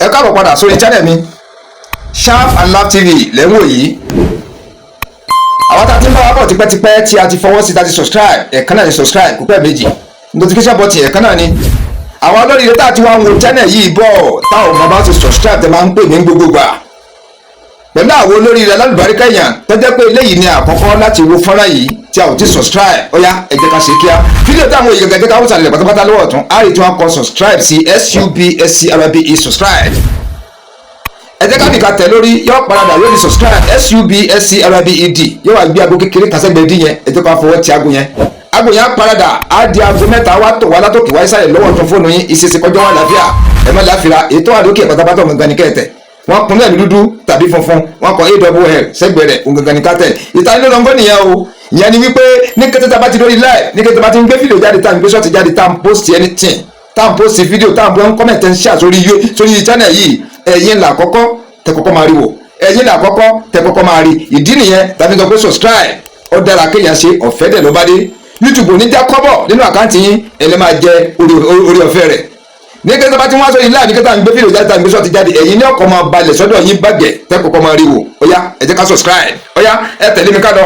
ẹ káàbọ̀ padà sórí channel mi Sharp and Laugh TV lẹ́wọ̀n yìí. Àwọn tá a ti ń bá wa bọ̀ tipẹ́tipẹ́ tí a ti fọwọ́ sí, tá a ti subscribe ẹ̀kan náà ni subscribe kò pẹ́ méjì, notification button ẹ̀kan náà ni. Àwọn olóríire tá a ti wá ń wo channel yìí bọ̀ táwọn ọmọ bá ti subscribe tẹ máa ń pè ní gbogbo gbà. Pẹ̀lú àwọn olóríire alálùbáríkà èèyàn tó jẹ́ pé eléyìí ni àkọ́kọ́ láti wo fọ́nrán yìí tí a ò ti subscribe, ó yá ẹ jẹ́ ká ṣe kíá. Fídíò táwọn èèyàn gẹ́gẹ́ ká wọ́n sàlẹ̀ pátápátá lọ́wọ́ ọ̀tún á rí tí wọ́n kọ subscribe sí SUBSCRIBE subscribe. Ẹ jẹ́ ká nìkan tẹ̀ lórí yóò paradà lórí subscribe SUBSCRIBED yóò wá gbé aago kékeré kan sẹ́gbẹ̀ẹ́ dín yẹn, ẹ jẹ́ ká fọwọ́ ti aago yẹn. Aago yẹn á paradà á di aago mẹ́ta wá tọ̀ wá látòkè wá ìsàlẹ̀ lọ́wọ́ tó fóònù yín ìṣesí kọjọ́ wà láfíà ẹ má láfíà ètò àdókè pátápátá ọmọ gan ni kẹ́ẹ̀tẹ̀. Wọ́n kun náà dúdú tàbí funfun wọ́n kọ AWL sẹ́gbẹ̀ẹ́ rẹ̀ òun gangan ni kátẹ̀. Ìtanilólobó nìyẹn o. Ìyẹn ni wípé ní kété tá a bá ti lórí live, ní kété tá a bá ti ń gbé fídíò jáde tá a ń gbé ṣọ́ọ̀tì jáde tá a ń post anything tá a ń post fídíò tá a ń bọ́ comment and share sórí channel yìí, ẹ̀yin là kọ́kọ́ tẹ kọ́kọ́ máa rí wò, ẹ̀yin là kọ́kọ́ tẹ kọ́kọ́ máa rí. Ìdí nìyẹn tàbí sọ pé subscribe ó dára kéèyàn ṣe ọ̀fẹ́ dẹ̀ ló bá dé. YouTube ò ní já kọ́bọ̀ nínú àkáǹtì yín, ẹ lè máa jẹ orí ọ̀fẹ́ rẹ̀. Ní kété bá ti wá sórí live, ní kété tá a ń gbé fídíò jáde tá a ń gbé ṣọ́ọ̀tì jáde, ẹ̀yin ní ọkọ̀ máa balẹ̀ sọ́dọ̀ yín bàgẹ̀ tẹ kọ́kọ́ máa rí wò. Ó yá ẹ jẹ́ ká subscribe, ó yá ẹ tẹ̀lé mi ká lọ.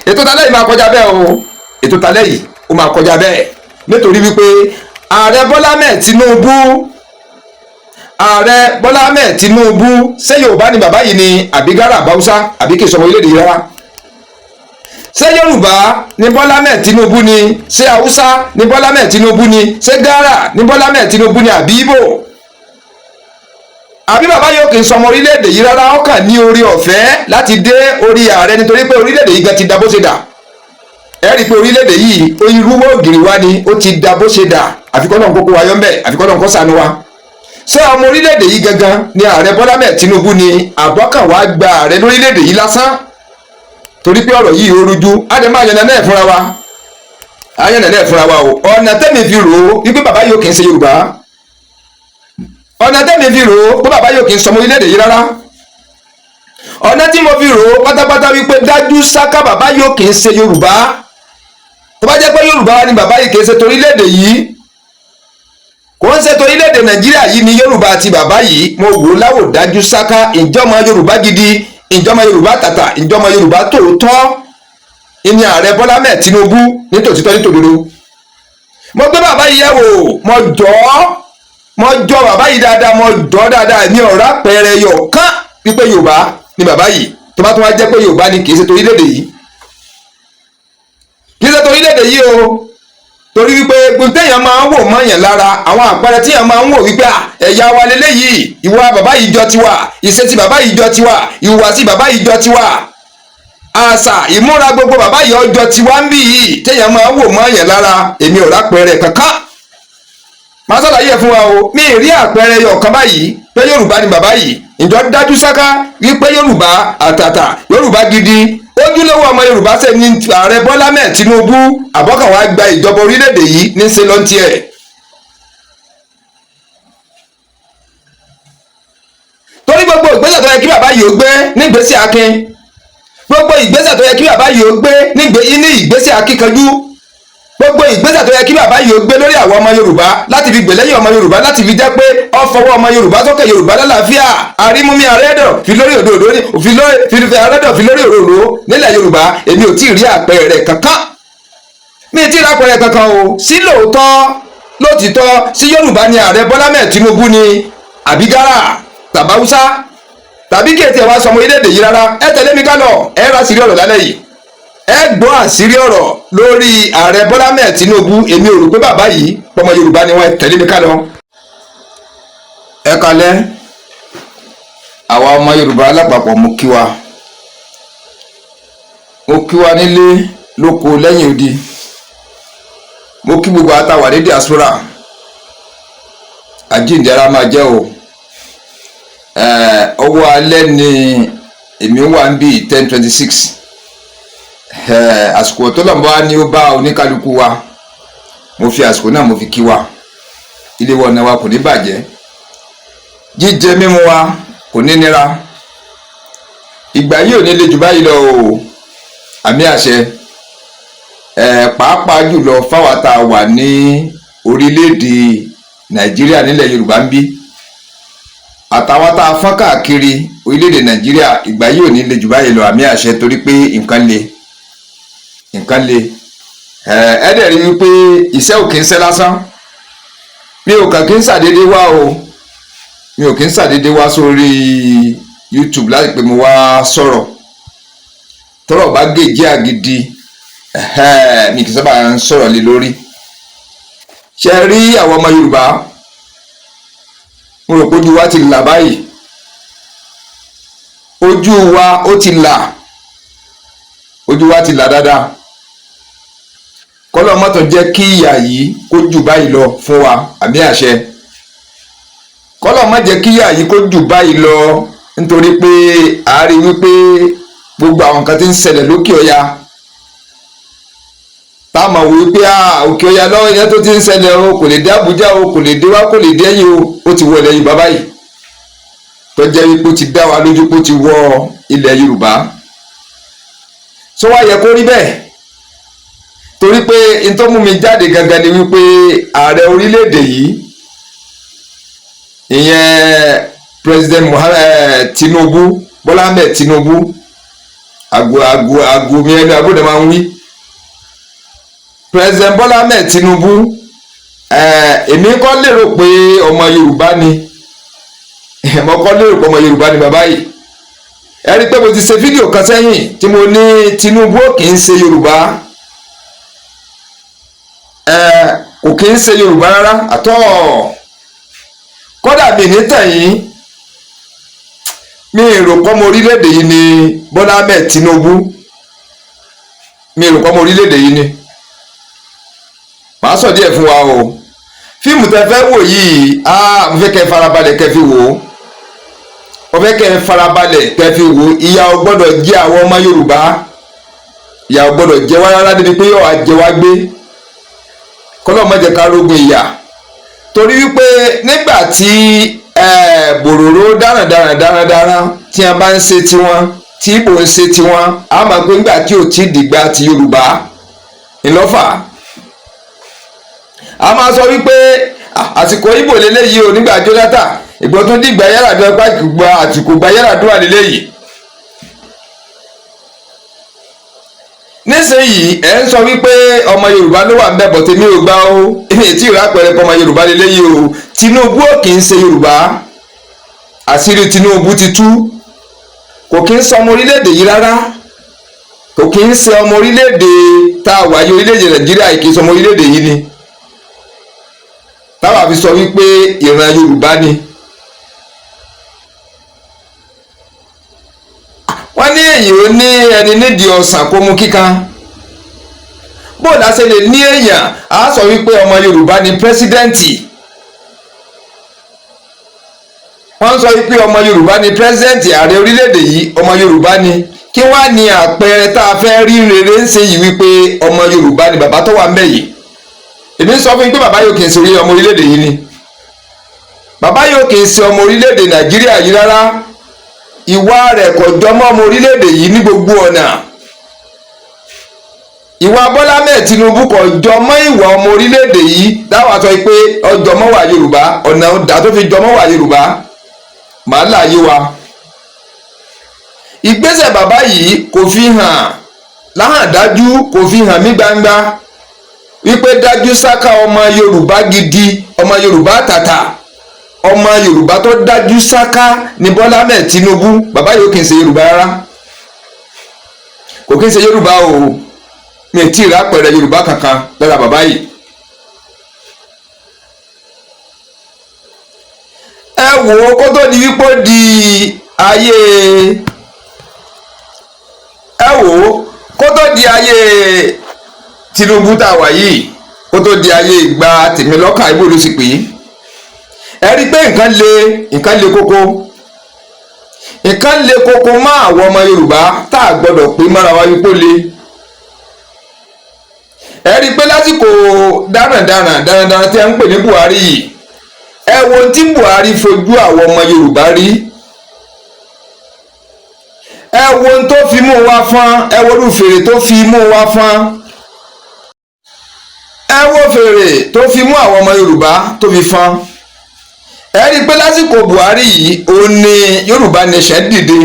Ètò talẹ́ yìí máa kọjá bẹ́ẹ̀ o, ètò talẹ́ yìí ó máa kọjá bẹ́ẹ̀ nítorí wípé ààrẹ Bọ́lá Ahmed Tinubu, ààrẹ Bọ́lá Ahmed Tinubu ṣé Yorùbá ni bàbá yìí ni àbí Gara Bausa àbí kì í sọmọ orílẹ̀-èdè yìí rárá? Ṣé Yorùbá ni Bọ́lá Ahmed Tinubu ni? Ṣé Haúsá ni Bọ́lá Ahmed Tinubu ni? Ṣé Gara ni Bọ́lá Ahmed Tinubu ni àbí Ìgbò? Àbí bàbá yóò kì í sọmọ orílẹ̀-èdè yìí rárá, ó kàn ní orí ọ̀fẹ́ láti dé orí ààrẹ nítorí pé orílẹ̀-èdè yìí gan ti da bó ṣe dà. Ẹ rí i pé orílẹ̀-èdè yìí irúwó ògiri wá ni ó ti da bó ṣe dà, àfikọ́ náà kókó wa yọ mbẹ́, àfikọ́ náà kó sànú wa. Ṣé ọmọ orílẹ̀-èdè yìí gangan ni ààrẹ Bọ́lá Ahmed Tinubu ni àbọ́kàn wá gba ààrẹ lórílẹ̀-èdè yìí lásán? Torí pé ọ̀rọ̀ yìí ó rújú, á dẹ̀ máa yànnà náà fúnra wa, á yànnà náà fúnra wa o. Ọ̀nà tẹ́mi fi rò ó wípé bàbá yóò kì í ṣe Yorùbá, ọ̀nà tẹ́mi fi rò ó pé bàbá yóò kì í sọmọ orílẹ̀-èdè yìí rárá, ọ̀nà tí mo fi rò ó pátápátá wípé dájú sáká bàbá yóò kì í ṣe Yorùbá. Tó bá jẹ́ pé Yorùbá ni bàbá yìí kì í ṣe torílẹ̀-èdè yìí, kò ń ṣe torílẹ̀-èdè Nàìjíríà yìí ni Yorùbá àti bàbá yìí, mo wò láwò dájú sáká ìjọmọ Yorùbá gidi, ìjọmọ Yorùbá tàtà, ìjọmọ Yorùbá tòótọ́ ìní ààrẹ Bọ́lá Ahmed Tinubu ní tòtítọ́ ní tòdodo. Mo gbé bàbá yìí yẹ̀ wò, mo jọ bàbá yìí dáadáa, mo jọ dáadáa, èmi ọ̀rá pẹ̀rẹ̀ yọ̀ kán wípé Yorùbá ni bàbá yìí. Tó bá tún wá jẹ́ pé Yorùbá ni kì í ṣe torílẹ̀-èdè yìí, kì í ṣe torílẹ̀-èdè yìí o. Torí wípé gbùntẹ́yàn máa ń wò mọ́yàn lára, àwọn àpẹẹrẹ tí yàn máa ń wò wípé ẹ̀yà wa lélẹ́yìí, ìwà bàbá yìí jọ tiwa, ìṣe ti bàbá yìí jọ tiwa, ìhùwàsí bàbá yìí jọ tiwa, àṣà ìmúra gbogbo bàbá yìí ọjọ́ tiwa ń bì yìí téèyàn máa ń wò mọ́yàn lára. Èmi ò rápẹẹrẹ kankan, máa ṣàlàyé fún wa o. Mi ì rí àpẹẹrẹ ọ̀kan báyìí pé Yorùbá ni bàbá yìí. Ìjọ dájú sáká wípé Yorùbá àtàtà, Yorùbá gidi, ojúlówó ọmọ Yorùbá ṣe ní ààrẹ Bọ́lá Ahmed Tinubu àbọ́kàn wá gba ìjọba orílẹ̀-èdè yìí ní ṣe lọ́ntì ẹ̀. Torí gbogbo ìgbésẹ̀ tó yẹ kí bàbá yìí ó gbé nígbésẹ̀ akin, gbogbo ìgbésẹ̀ tó yẹ kí bàbá yìí ó gbé ní ìgbésẹ̀ akíkanjú, gbogbo ìgbésẹ̀ tó yẹ kí bàbá yìí ó gbé lórí àwọn ọmọ Yorùbá láti fi gbèlẹ́yìn ọmọ Yorùbá, láti fi jẹ́ pé ó fọwọ́ ọmọ Yorùbá sókè, Yorùbá lálàáfíà, àrímúmi àrẹ́dọ̀ fi lórí òdòdó ní àrẹ́dọ̀ fi lórí òróró nílẹ̀ Yorùbá. Èmi ò tí ì rí àpẹẹrẹ kankan, mi ì tí ì rí àpẹẹrẹ kankan o. Sí lóòótọ́ lótìtọ́ sí Yorùbá ni ààrẹ Bọ́lá Ahmed Tinubu ni àbí Gara tàbí Haúsá tàbí kí ètò ẹ̀ wá sọmọ orílẹ̀-èdè yìí rárá. Ẹ tẹ̀lé mi ká lọ, ẹ ra sírí ọ̀rọ̀ lálẹ́ yìí, ẹ gbọ́ àṣírí ọ̀rọ̀ lórí ààrẹ Bọ́lá Ahmed Tinubu. Èmi ò rò pé bàbá yìí ọmọ Yorùbá ni wọ́n. Tẹ̀lé mi ká lọ. Ẹ kalẹ́ àwa ọmọ Yorùbá lápapọ̀, mo kí wa nílé lóko lẹ́yìn odi, mo kí gbogbo àtàwà ní diaspora. Àjíǹde ara máa jẹ́ o. Ọwọ́ alẹ́ ni èmi wà ń bí 10:26. Àsìkò tó lọ́nbọ́ ni ó bá oníkálukú wa, mo fi àsìkò náà mo fi kí wa. Ilé wọ̀nà wa kò ní bàjẹ́, jíjẹ mímu wa kò ní nira, ìgbà yìí ò ní le jù báyìí lọ o. Àmì àṣẹ. Pàápàá jùlọ fáwa tá a wà ní orílẹ̀-èdè Nàìjíríà nílẹ̀ Yorùbá ń bí. àtàwọn tá a fọ́n káàkiri orílẹ̀-èdè Nàìjíríà ìgbà yìí ò ní le jù báyìí lọ, àmì àṣẹ, torí pé nǹkan le ẹ dẹ̀ rí wípé iṣẹ́ ò kí ń ṣe lásán. Mi ò kàn kí ń ṣàdédé wá o, mi ò kí ń ṣàdédé wá sórí YouTube láti pé mo wá sọ̀rọ̀ tọ́rọ̀ bá gèjì àgídí mi kì í sábà ń sọ̀rọ̀ lé lórí. Ṣe rí àwọn ọmọ Yorùbá, mo rò pé ojú wa ti là báyìí, ojú wa ó ti là, ojú wa ti là dáadáa. Kọ́lọ́ mọ́tò jẹ́ kí ìyà yìí kó jù báyìí lọ fún wa, àmì àṣẹ. Kọ́lọ́ má jẹ́ kí ìyà yìí kó jù báyìí lọ, nítorí pé a rí wípé gbogbo àwọn nǹkan tí ń ṣẹlẹ̀ lókè ọya, táàmù wípé òkè ọya lọ́wọ́ yẹn tó ti ń ṣẹlẹ̀ o, kò lè dé Àbújá o, kò lè dé wá, kò lè dé ẹ̀yìn o, ó ti wọ ilẹ̀ Yorùbá báyìí, tó jẹ́ wípé ó ti dá wa lójú pé ó ti wọ ilẹ̀ Yorùbá. Sọ wá yẹ kó rí bẹ́ẹ̀, torí pé n tó mú mi jáde gangan ni wípé ààrẹ orílẹ̀-èdè yìí, ìyẹn President Tinubu, Bola Ahmed Tinubu, àgò mi ẹni àbúrò máa ń wí. President Bola Ahmed Tinubu, èmi kọ́ lérò pé ọmọ Yorùbá ni, mo kọ́ lérò pé ọmọ Yorùbá ni bàbá yìí. Ẹ rí i pé mo ti ṣe fídíò kan sẹ́yìn tí mo ní Tinubu kì í ṣe Yorùbá, kò kì í ṣe Yorùbá rárá àtọ́. Kódà mi ní tẹ̀yìn, mi rò pé ọmọ orílẹ̀-èdè yìí ni Bola Ahmed Tinubu, mi rò pé ọmọ orílẹ̀-èdè yìí ni. Màá sọ díẹ̀ fún wa o. Fíìmù tẹ fẹ́ wò yìí, mo fẹ́ kẹ́ ẹ farabalẹ̀ kẹ́ fi wò ó, mo fẹ́ kẹ́ ẹ farabalẹ̀ kẹ́ fi wò ó. Ìyà ò gbọ́dọ̀ jẹ àwọn ọmọ Yorùbá, ìyà ò gbọ́dọ̀ jẹ wá rárá, débi pé yóò wá jẹ wá gbé. Kọ́lọ́ má jẹ́ ká rógun ìyà, torí wípé nígbà tí bòròró dáradára tí a bá ń ṣe tiwọn, tí Ìgbò ń ṣe tiwọn, a máa gbé nígbà tí ò tí dìgbà ti Yorùbá ńlọ́fà. A máa sọ wípé àsìkò Ìgbò lélẹ́yìí o, nígbà Jonathan, Ìgbò tún dìgbà Yar'Adua, àsìkò gba Yar'Adua lélẹ́yìí. Nísìnyìí ẹ ń sọ wípé ọmọ Yorùbá ló wà ń bẹ̀, bọ̀ tèmi ò gbà o, èmi tí ìrà pẹ̀rẹ̀ pọ̀ ọmọ Yorùbá lélẹ́yìí o. Tinubu ò kì í ṣe Yorùbá, àṣírí Tinubu ti tú. Kò kì í ṣe ọmọ orílẹ̀-èdè yìí rárá, kò kì í ṣe ọmọ orílẹ̀-èdè tá a wáyé orílẹ̀-èdè Nàìjíríà, kì í ṣe ọmọ orílẹ̀-èdè yìí ni. Táwa fi sọ wípé ìran Yorùbá ni. Wọ́n ní èyí ò ní ẹni nídìí ọ̀sán kó mú kíkan. Bóòlù àṣẹ lè ní èèyàn á sọ wípé ọmọ Yorùbá ni pírẹsidẹ́ǹtì. Wọ́n sọ wípé ọmọ Yorùbá ni pírẹsidẹ́ǹtì, ààrẹ orílẹ̀-èdè yìí ọmọ Yorùbá ni. Kí wá ní àpẹẹrẹ tá a fẹ́ rí rere ń ṣe yìí wípé ọmọ Yorùbá ni bàbá tó wà ń bẹ̀ yìí. Èmi sọ fún yín pé bàbá yóò kì í ṣe ọmọ orílẹ̀-èdè yìí ni. Bàbá yóò kì í ṣe ọmọ orílẹ̀-èdè Nàìjíríà yìí rárá. Ìwà rẹ̀ kò jọmọ́ ọmọ orílẹ̀-èdè yìí ní gbogbo ọ̀nà. Ìwà Bola Ahmed Tinubu kò jọmọ́ ìwà ọmọ orílẹ̀-èdè yìí, dáwà sọ pé ọjọ́mọ́ wà Yorùbá, ọ̀nà ọ̀dà tó fi jọmọ́ wà Yorùbá, màá láàyè wa. Ìgbésẹ̀ bàbá yìí kò fi hàn láhàn dájú, kò fi hàn mí gbangba wípé dájú sáká ọmọ Yorùbá gidi, ọmọ Yorùbá tàtà, ọmọ Yorùbá tó dájú sáká ni Bola Ahmed Tinubu. Bàbá yóò kì í ṣe Yorùbá rárá, kò kì í ṣe Yorùbá o. Mi ò tí ì rápẹ̀rẹ̀ Yorùbá kankan lára bàbá yìí. Ẹ wò ó, kó tó di wípé di ayé, ẹ wò ó, kó tó di ayé Tinubu tá a wà yìí, kó tó di ayé ìgbà tèmi lọ́kàn Ìgbò ló sì pé. Ẹ rí i pé nǹkan le koko, nǹkan le koko mọ́ àwọn ọmọ Yorùbá tá a gbọ́dọ̀ pé mọ́ra wa wípé ó le. Ẹ rí i pé lásìkò dáradára tí a ń pè ní Buhari yìí, ẹ wo tí Buhari fojú àwọn ọmọ Yorùbá rí, ẹ wo tó fi mú wa fọ́n, ẹ wo irú fèrè tó fi mú wa fọ́n, ẹ wo fèrè tó fi mú àwọn ọmọ Yorùbá tó fi fọ́n, ẹ rí i pé lásìkò Buhari yìí ó ní Yorùbá nation dìde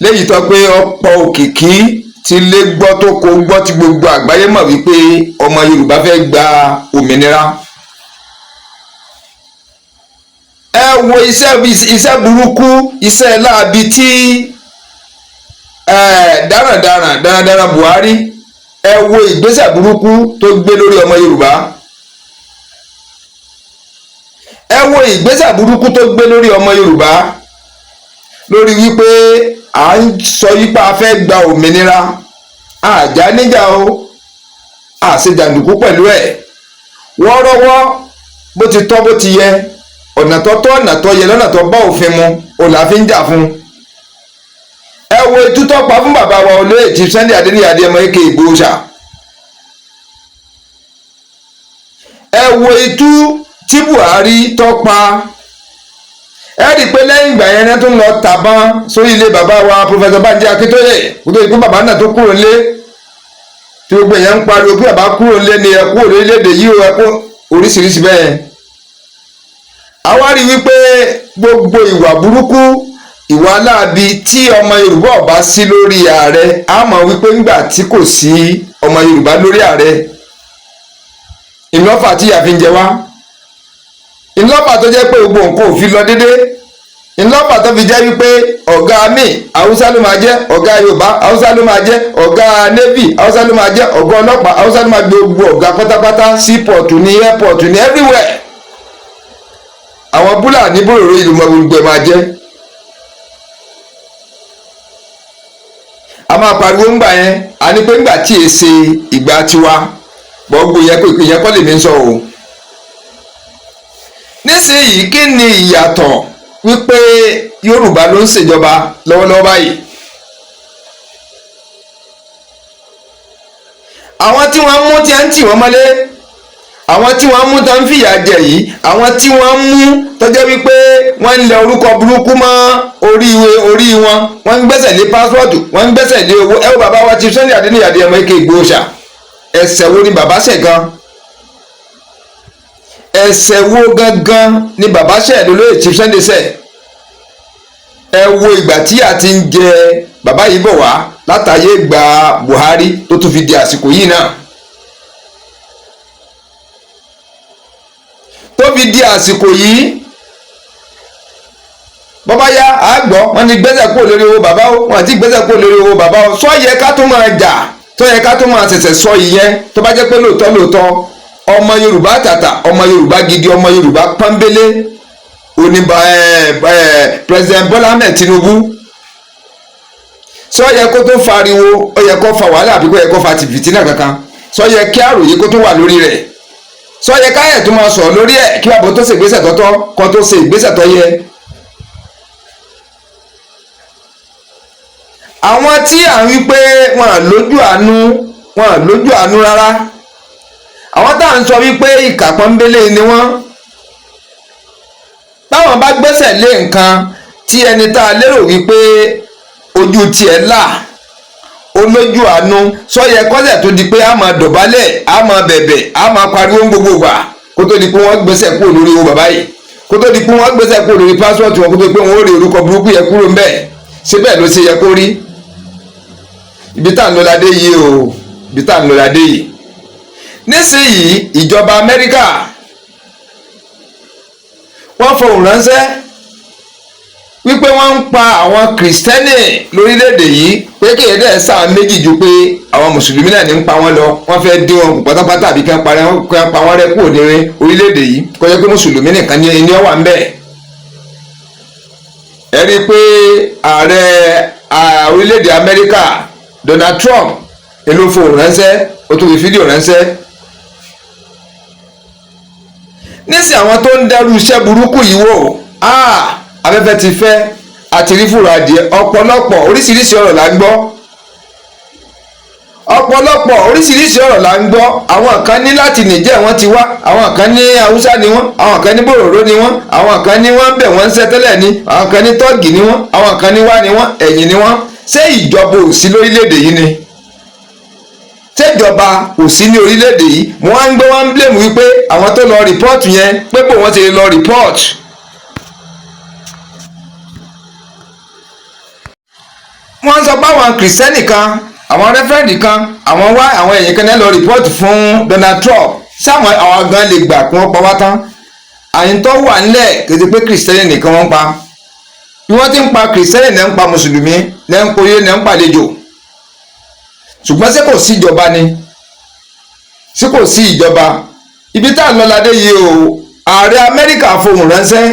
léyìí tó pé ọ̀pọ̀ òkìkí ti lé gbọ́ tó kó gbọ́ tí gbogbo àgbáyé mọ̀ wípé ọmọ Yorùbá fẹ́ gba òmìnira. ẹ wo iṣẹ́ burúkú iṣẹ́ láabi tí darandaran Buhari ẹ wo ìgbésẹ̀ burúkú tó gbé lórí ọmọ Yorùbá. ẹ wo ìgbésẹ̀ burúkú tó gbé lórí ọmọ Yorùbá lórí wípé à ń sọ yípa a fẹ́ gba òmìnira àjà níjà o àṣejàǹdùkú pẹ̀lú ẹ̀ wọ́ọ́rọ́wọ́ bó ti tọ́ bó ti yẹ ọ̀nà tó tọ́ ọ̀nà tó yẹ lọ́nà tó bá òfin mu ò là fi ń jà fún. ẹ wo itú tó pa fún bàbá wa olóyè Chief Sunday Adéníyì Adéyẹmọ aka Ìgbòho ṣá. ẹ wo itú tí Buhari tó pa ẹ rí i pé lẹ́yìn ìgbà yẹn tó ń lọ tàbọn sórí ilé bàbá wa Professor Banji Akíntóyè kó tó di pé bàbá náà tó kúrò nílé tí gbogbo èèyàn ń pariwo pé bàbá kúrò nílé ni ẹ kúrò lórílẹ̀‐èdè yìí o ẹ kó oríṣiríṣi bẹ́ẹ̀. àwa rí i wípé gbogbo ìwà burúkú ìwà aláàbí tí ọmọ Yorùbá ọba sí lórí ààrẹ á mọ̀ wípé ńgbà tí kò sí ọmọ Yorùbá lórí ààrẹ ìlọ́fà tí ìyà fi ń jẹ wá ìlọ́pàá tó jẹ́ pé gbogbo nǹkan ò fi lọ dédé ìlọ́pàá tó fi jẹ́ wípé ọ̀gá mi haúsá ló máa jẹ́ ọ̀gá Yorùbá haúsá ló máa jẹ́ ọ̀gá navy haúsá ló máa jẹ́ ọ̀gá ọlọ́pàá haúsá ló máa gbé gbogbo ọ̀gá pátápátá sí pọ̀tù ní airport ní everywhere àwọn búlà ní bòròrò ìlú mọ gbogbo ẹ̀ máa jẹ́. a máa pariwo ńgbà yẹn a ní pé ńgbà tí èsè ìgbà tiwa gbogbo yẹn pé ìpín yẹn kọ́ lèmi ń sọ o. nísìnyìí kí ni ìyàtọ̀ wípé Yorùbá ló ń ṣèjọba lọ́wọ́lọ́wọ́ báyìí. àwọn tí wọ́n mú tí a ń tì wọ́n mọ́lé àwọn tí wọ́n mú tó ń fìyà jẹ yìí àwọn tí wọ́n mú tó jẹ́ wípé wọ́n ń lẹ orúkọ burúkú mọ́ orí wọn wọ́n ń gbẹ́sẹ̀ lé pásíwọ́ọ̀dù wọ́n ń gbẹ́sẹ̀ lé owó ẹ wo bàbá wa Chief Sunday Adéníyì Adéyẹmọ aka Ìgbòho ṣá ẹ̀ṣẹ̀ wo ni bàbá ṣẹ̀ gan ẹ̀ṣẹ̀ wo gangan ni bàbá ṣẹ̀ lólóyè Chief Sunday ṣẹ̀ ẹ wo ìgbà tí a ti ń jẹ bàbá yìí bọ̀ wá látàyè gba Buhari tó tún fi di àsìkò yìí náà tó fi di àsìkò yìí bọ́bá yá àgbọ̀ wọ́n ní gbẹ́sẹ̀ kúrò lórí owó bàbá o wọ́n àti gbẹ́sẹ̀ kúrò lórí owó bàbá o sọ yẹ ká tó máa jà tó yẹ ká tó máa ṣẹ̀ṣẹ̀ sọ ìyẹn tó bá jẹ́ pé lóòótọ́ ọmọ Yorùbá tàtà ọmọ Yorùbá gidi ọmọ Yorùbá pọ́nbélé oníbà President Bola Ahmed Tinubu sọ yẹ kó tó fariwo ó yẹ kó fa wàhálà àbí kó yẹ kó fa tìfìtínà kankan sọ yẹ kí àròyé kó tó wà lórí rẹ̀ sọ yẹ káyẹ̀ tó máa sọ̀rọ̀ lórí ẹ̀ kí bàbá tó ṣe ìgbésẹ̀ tọ́tọ́ kó tó ṣe ìgbésẹ̀ tó yẹ. àwọn tí à ń wí pé wọn à lójú àánú rárá àwọn tá à ń sọ wípé ìkà pọ́nbélé ni wọ́n táwọn bá gbẹ́sẹ̀ lé nǹkan tí ẹni tá a lérò wípé ojú tiẹ̀ là olójú àánú sọyẹ kọ́sẹ̀ tó di pé a máa dọ̀bálẹ̀ a máa bẹ̀bẹ̀ a máa pariwo gbogbo gbà kó tó di pé wọ́n gbẹ́sẹ̀ kúrò lórí owó bàbá yìí kó tó di pé wọ́n gbẹ́sẹ̀ kúrò lórí pásítọ̀tù wọn kó tó di pé wọ́n ó rí orúkọ burúkú yẹ kúrò ń bẹ̀ ṣé bẹ́ẹ̀ ló ṣe yẹ kó rí ibi tá à ń lọ ládé yìí o ibi tá à ń lọ ládé yìí nísìnyìí ìjọba Amẹ́ríkà wọ́n fohùn ránṣẹ́ wípé wọ́n ń pa àwọn kìrìsìtẹ́nì lórílẹ̀‐èdè yìí pé kéde dẹ̀ sáà méjì ju pé àwọn mùsùlùmí náà ní ń pa wọ́n lọ wọ́n fẹ́ dín wọn kù pátápátá àbí kí wọ́n pa wọ́n rẹ́ kúrò ní orílẹ̀‐èdè yìí kó jẹ́ pé mùsùlùmí nìkan ní ọ̀wà ń bẹ̀. ẹ rí i pé ààrẹ orílẹ̀‐èdè Amẹ́ríkà Donald Trump ló fohùn ránṣẹ́ ó tún fi fídíò ránṣẹ́. nísìnyí àwọn tó ń dẹrù iṣẹ́ burúkú yìí wò afẹ́fẹ́ ti fẹ́ àti rí fúra adìẹ ọ̀pọ̀lọpọ̀ oríṣiríṣi ọ̀rọ̀ là ń gbọ́ ọ̀pọ̀lọpọ̀ oríṣiríṣi ọ̀rọ̀ là ń gbọ́ àwọn kan ní láti Niger wọ́n ti wá àwọn kan ní Haúsá ni wọ́n àwọn kan ní bòròró ni wọ́n àwọn kan ní wọ́n bẹ̀ wọ́n ń ṣẹ́ tẹ́lẹ̀ ni àwọn kan ní tọ́ọ̀gì ni wọ́n àwọn kan ní wá ni wọ́n ẹ̀yìn ni wọ́n ṣé ìjọba ò sí lórílẹ̀‐èdè yìí ni ṣèjọba kò sí ní orílẹ̀‐èdè yìí mo wá ń gbé wọn blame wípé àwọn tó lọ rìpọ́ọ̀tù yẹn pé bò wọ́n ti lọ rìpọ́ọ̀tù wọ́n sọ pé àwọn kìrìsìtẹ́nì kan àwọn rẹ́fẹ́rẹ́ndì kan àwọn wá àwọn èèyàn kan náà lọ rìpọ́ọ̀tì fún Donald Trump sáwọn àwọn gan lè gbà kí wọ́n pa wá tán àyíntọ́ wà nílẹ̀ kété pé kìrìsìtẹ́nì nìkan wọ́n pa bí wọ́n ti ń pa kìrìsìtẹ́nì náà ń pa mùsùlùmí náà ń kóyè náà ń pàlejò ṣùgbọ́n ṣé kò sí ìjọba ni ṣé kò sí ìjọba ibi tá à ń lọ ládé yìí o ààrẹ Amẹ́ríkà fohùn ránṣẹ́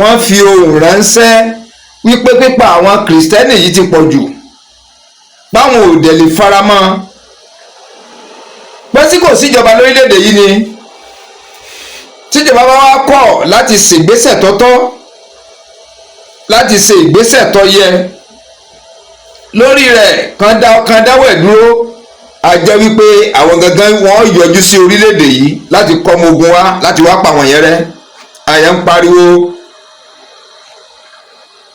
wọ́n fi ohùn ránṣẹ́ wípé pípa àwọn kìrìsìtẹ́nì yìí ti pọ̀ jù báwọn ò dẹ̀ lè faramọ́ pé tí kò síjọba lórílẹ̀‐èdè yìí ni tíjọba bá wá kọ̀ láti ṣègbésẹ̀ tọ́tọ́ láti ṣe ìgbésẹ̀ tó yẹ lórí rẹ̀ kan dáwọ́ ẹ̀ dúró a jẹ́ wípé àwọn gangan wọ́n yọjú sí orílẹ̀‐èdè yìí láti kọ́ ọmọ ogun wá láti wá pa àwọn yẹn rẹ́ àyẹ̀ ń pariwo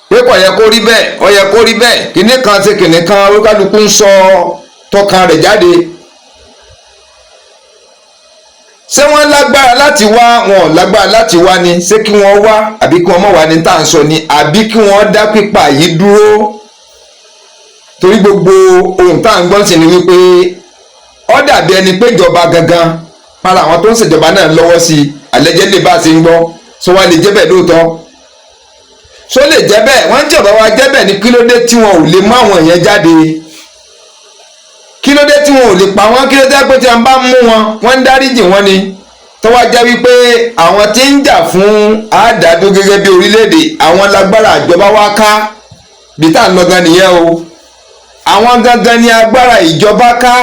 pé kò yẹ kó rí bẹ́ẹ̀ ó yẹ kó rí bẹ́ẹ̀ kìnnì kan ṣe kìnnì kan olúkálukú ń sọ tọkàn rẹ̀ jáde ṣé wọ́n lágbára láti wá wọn ò lágbára láti wá ni ṣé kí wọ́n wá àbí kí wọ́n má wá ní tá à ń sọ ni àbí kí wọ́n dá pípa yìí dúró torí gbogbo ohun tá à ń gbọ́n sí ni wípé ó dàbí ẹni pé ìjọba gangan para àwọn tó ń ṣèjọba náà lọ́wọ́ sí i àlẹ́jẹ́ lè bá a ṣe ń gbọ́ sọ wá lè jẹ́ bẹ́ẹ̀ lóòótọ́ só lè jẹ́ bẹ́ẹ̀ wọ́n ń jọba wa jẹ́ bẹ́ẹ̀ ni kí ló dé tí wọn ò lè mú àwọn èèyàn jáde kí ló dé tí wọn ò lè pa wọ́n kí ló dé pé tí wọ́n bá mú wọn wọ́n ń dáríjì wọ́n ni tó wá jẹ́ wípé àwọn tí ń jà fún àádádó gẹ́gẹ́ bí orílẹ̀-èdè àwọn lágbára ìjọba wá ká bí tá à ń lọ gan nìyẹn o àwọn gangan ni agbára ìjọba ká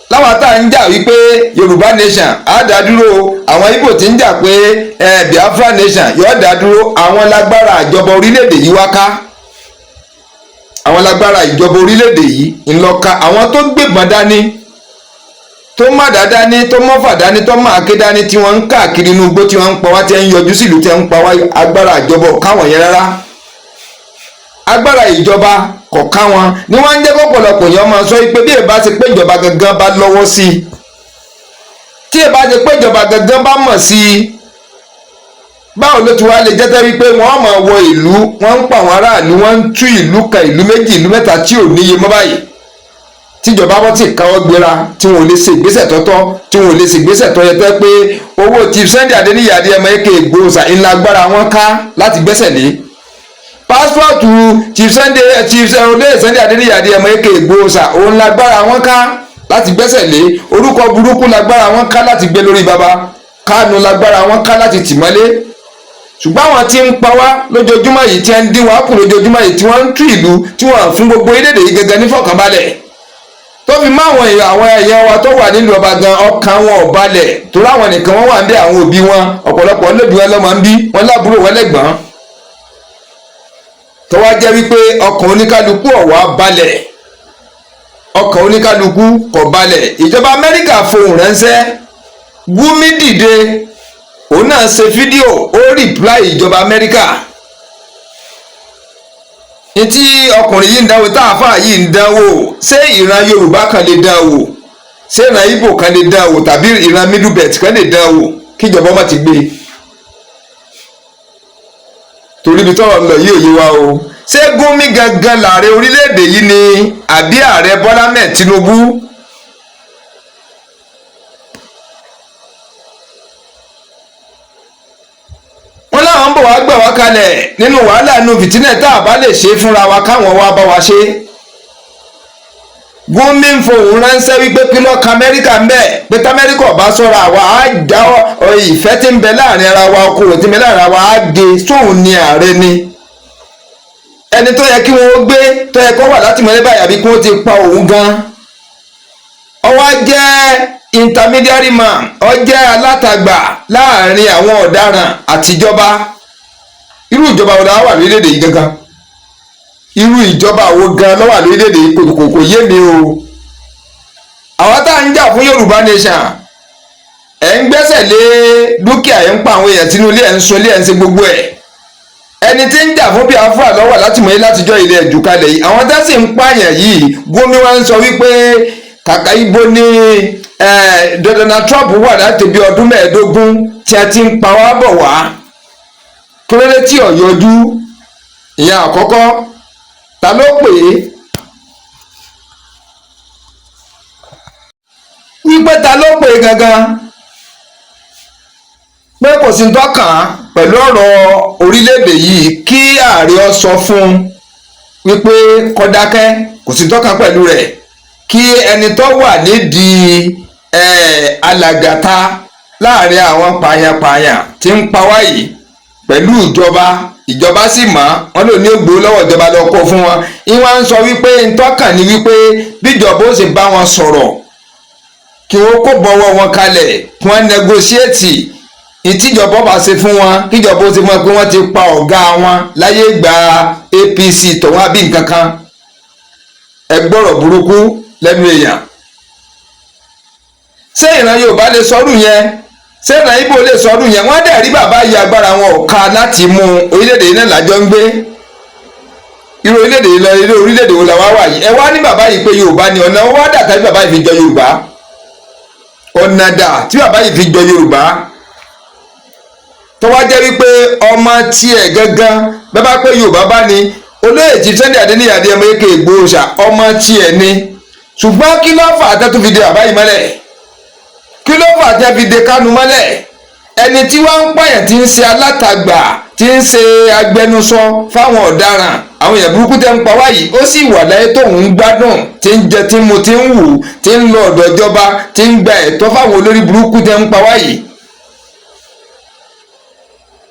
láwọn tá à ń jà wípé Yorùbá nation àádádúró àwọn Ìgbò tí ń jà pé Biafra nation yóò dádúró àwọn lágbára ìjọba orílẹ̀-èdè yìí wá ká àwọn lágbára ìjọba orílẹ̀-èdè yìí ńlọ́ka àwọn tó gbébọn dání tó mọ̀dá dání tó mọ́fà dání tó máàké dání tí wọ́n ń káàkiri inú igbó tí wọ́n ń pa wá tí wọ́n ń yọjú sílùú tí wọ́n ń pa wá agbára ìjọba káwọn yẹn rárá agbára ìjọba kọ̀ọ̀ká wọn ni wọ́n ń jẹ́ kọ́pọ̀lọpọ̀ yẹn máa sọ pé bí ìbá ti pé ìjọba gangan bá lọ́wọ́ sí i tí ìbá ti pé ìjọba gangan bá mọ̀ sí i báwo ló ti wá lè jẹ́tẹ́ wípé wọ́n máa wọ ìlú wọ́n ń pa àwọn aráàlú wọ́n ń tú ìlú kan ìlú méjì ìlú mẹ́ta tí ò níye mọ́ báyìí tíjọba bọ́ tí káwọ́ gbéra tí wọn ò lè ṣe ìgbésẹ̀ tọ́tọ́ tí wọn ò lè ṣe ìgbésẹ̀ tọ́ yẹ tẹ́ pé owó Chief Sunday Adéníyì Adéyẹmọ aka Ìgbòho ńlá agbára wọn ká láti gbẹ́sẹ̀ lé pásítọ̀tù Chief Sunday Adéníyì Adéyẹmọ aka Ìgbòho òun lágbára wọn ká láti gbẹ́sẹ̀ lé orúkọ burúkú lágbára wọn ká láti gbé lórí baba Kánú lágbára wọn ká láti tìmọ́lé ṣùgbọ́n àwọn tí ń pa wá lójoojúmọ́ yìí tí wọ́n ń dín wá kù lójoojúmọ́ yìí tí wọ́n ń tú ìlú tí wọ́n fún gbogbo orílẹ̀-èdè yìí gẹ́gẹ́ nífọ̀kànbalẹ̀ tó fi mọ́ àwọn èèyàn wa tó wà nílùú ọba gan ọkàn wọn ò balẹ̀ tó láwọn nìkan wọ́n wà ń bẹ àwọn òbí wọn ọ̀pọ̀lọpọ̀ lóbi wọn lọ́mọ ń bí wọn lábúrò wọn lẹ́gbọ̀n tó wá jẹ́ wípé ọkàn oníkálukú ò wá balẹ̀ ọkàn oníkálukú kò balẹ̀ ìjọba Amẹ́ríkà fohùn ránṣẹ́ Gúmi dìde òun náà ṣe fídíò ó rìpláì ìjọba Amẹ́ríkà ní tí ọkùnrin yìí ń dánwò tá àáfàá yìí ń dánwò ṣé ìran Yorùbá kan lè dánwò ṣé ìran Ìgbò kan lè dánwò tàbí ìran Middle Belt kan lè dánwò kíjọba má ti gbé torí ibi tọ́rọ̀ lọ yìí ò yé wa o ṣé Gúnmi gangan làárẹ̀ orílẹ̀-èdè yìí ni àbí ààrẹ Bọ́lá mẹ́ẹ̀ Tinubu wọ́n bọ̀ wá gbà wá kalẹ̀ nínú wàhálà inú fìtínẹ̀ tá a bá lè ṣe fúnra wa káwọn wá bá wa ṣe. Gúnmi ń fohùn ránṣẹ́ wípé kí lọ́ọ́ ka Amẹ́ríkà ń bẹ̀ pé tamẹ́ríkà ọba sọ́ra wa á já ìfẹ́ tí ń bẹ láàrin ara wa okòrò tí ń bẹ láàrin ara wa á gé sóun ní ààrẹ ni. ẹni tó yẹ kí wọ́n gbé tó yẹ kó wà láti mọ̀lẹ́ báyìí àbí kí wọ́n ti pa òun gan. ọwọ́ jẹ́ intermediary man ó jẹ́ alátagbà láàrin àwọn ọ̀daràn àtijọba irú ìjọba wo la wà lórílẹ̀‐èdè yìí gangan irú ìjọba wo gan ló wà lórílẹ̀‐èdè yìí kò yé mi o àwọn tá à ń jà fún Yorùbá nation ẹ̀ ń gbẹ́sẹ̀ lé dúkìá ẹ̀ ń pa àwọn èèyàn sínú ilé ẹ̀ ń sun ilé ẹ̀ ń ṣe gbogbo ẹ̀ ẹni tí ń jà fún Biafra ló wà láti mọ̀lẹ́ látijọ́ ilé ẹ̀jú kalẹ̀ yìí àwọn tá sì ń pààyàn yìí Gúnmi wá ń sọ wípé kàkà ibo ni Donald Trump wà láti bí ọdún mẹ́ẹ̀ẹ́dógún tí a ti ń pa wá bọ̀ wá kílódé tí ò yọjú ìyẹn àkọ́kọ́ ta ló pè é wípé ta ló pè é gangan pé kò sí tọ́kàn pẹ̀lú ọ̀rọ̀ orílẹ̀-èdè yìí kí ààrẹ ọ sọ fún wípé kó dákẹ́, kò sí tọ́kàn pẹ̀lú rẹ̀ kí ẹni tó wà nídìí alàgàtà láàrin àwọn pààyàn-pààyàn tí ń pa wá yìí pẹ̀lú ìjọba sì mọ̀ wọ́n lò ní ògbó lọ́wọ́ ìjọba lọ kó fún wọn. ìwọ̀n ń sọ wípé ntọ́kàn ni wípé bíjọba ó sì bá wọn sọ̀rọ̀ kí wọ́n kó bọ́wọ́ wọn kalẹ̀ kí wọ́n negotiate ìtìjọba bá ṣe fún wọn kíjọba ó ti mọ̀ pé wọ́n ti pa ọ̀gá wọn láyé ìgbà APC tọ̀wọ́n àbí nǹkan kan ẹgbọ́rọ̀ burúkú lẹ́nu èèyàn. ṣé ìran Yorùbá lè sọrú yẹn? ṣé ìran Ìgbò lè sọrú yẹn? wọ́n dẹ̀ rí bàbá yìí agbára wọn ò ká láti mú orílẹ̀-èdè yìí náà lájọ ń gbé irú orílẹ̀-èdè yìí lọ irú orílẹ̀-èdè wo la wá wà yìí. ẹ wá ní bàbá yìí pé Yorùbá ni ọ̀nà wá dà tàbí bàbá yìí fi jọ Yorùbá ọ̀nà dà tí bàbá yìí fi jọ Yorùbá tó wá jẹ́ wípé ọmọ tiẹ̀ gangan bàbá pé Yorùbá bá ní olóyè tí Sunday Adéníyì Adéyẹmọ èké Ìgbòho ọmọ tiẹ̀ ni ṣùgbọ́n kí ló fà á tẹ́ tó fi de bàbá yìí mọ́lẹ̀ kí ló fà á tẹ́ fi de Kánú mọ́lẹ̀ ẹni tí wọ́n ń pààyàn tí ń ṣe alátagbà tí ń ṣe agbẹnusọ fáwọn ọ̀daràn àwọn èèyàn burúkú tẹ́ ń pa wá yìí ó sì wà láyé tóun ń gbádùn tí ń jẹ tí ń mu tí ń wù tí ń lọ ọ̀dọ̀ ìjọba tí ń gba ẹ̀tọ́ fáwọn olórí burúkú tẹ́ ń pa wá yìí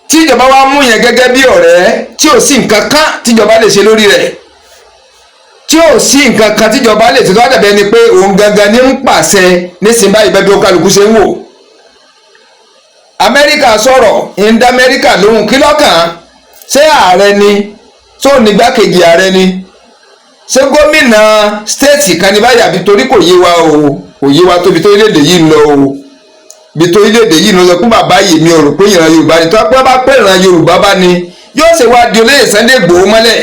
tíjọba wa mú yẹn gẹ́gẹ́ bí ọ̀rẹ́ tí ò sí nǹkan kan tíjọba lè ṣe lórí rẹ̀ tí ò sí nǹkan kan tíjọba lè ṣe tó wá dàbí ẹni pé òun gangan ní ń pàṣẹ nísìnyí báyìí bẹ́ẹ̀ bí ó kálukú ṣe ń wò. Amẹ́ríkà sọ̀rọ̀ ìdá Amẹ́ríkà lóhùn kí lọ́kàn ṣé ààrẹ ni tó nígbàkejì ààrẹ ni ṣé gómìnà stéètì kan ní báyìí àbí torí kò yé wa o kò yé wa tóbi tó orílẹ̀-èdè yìí ń lọ o bí tó orílẹ̀-èdè yìí ló sọ pé bàbá yìí mi ò rò pé ìran Yorùbá ni tó bá pé ìran Yorùbá bá ní yóò ṣe wá di olóyè Sunday Igboho mọ́lẹ̀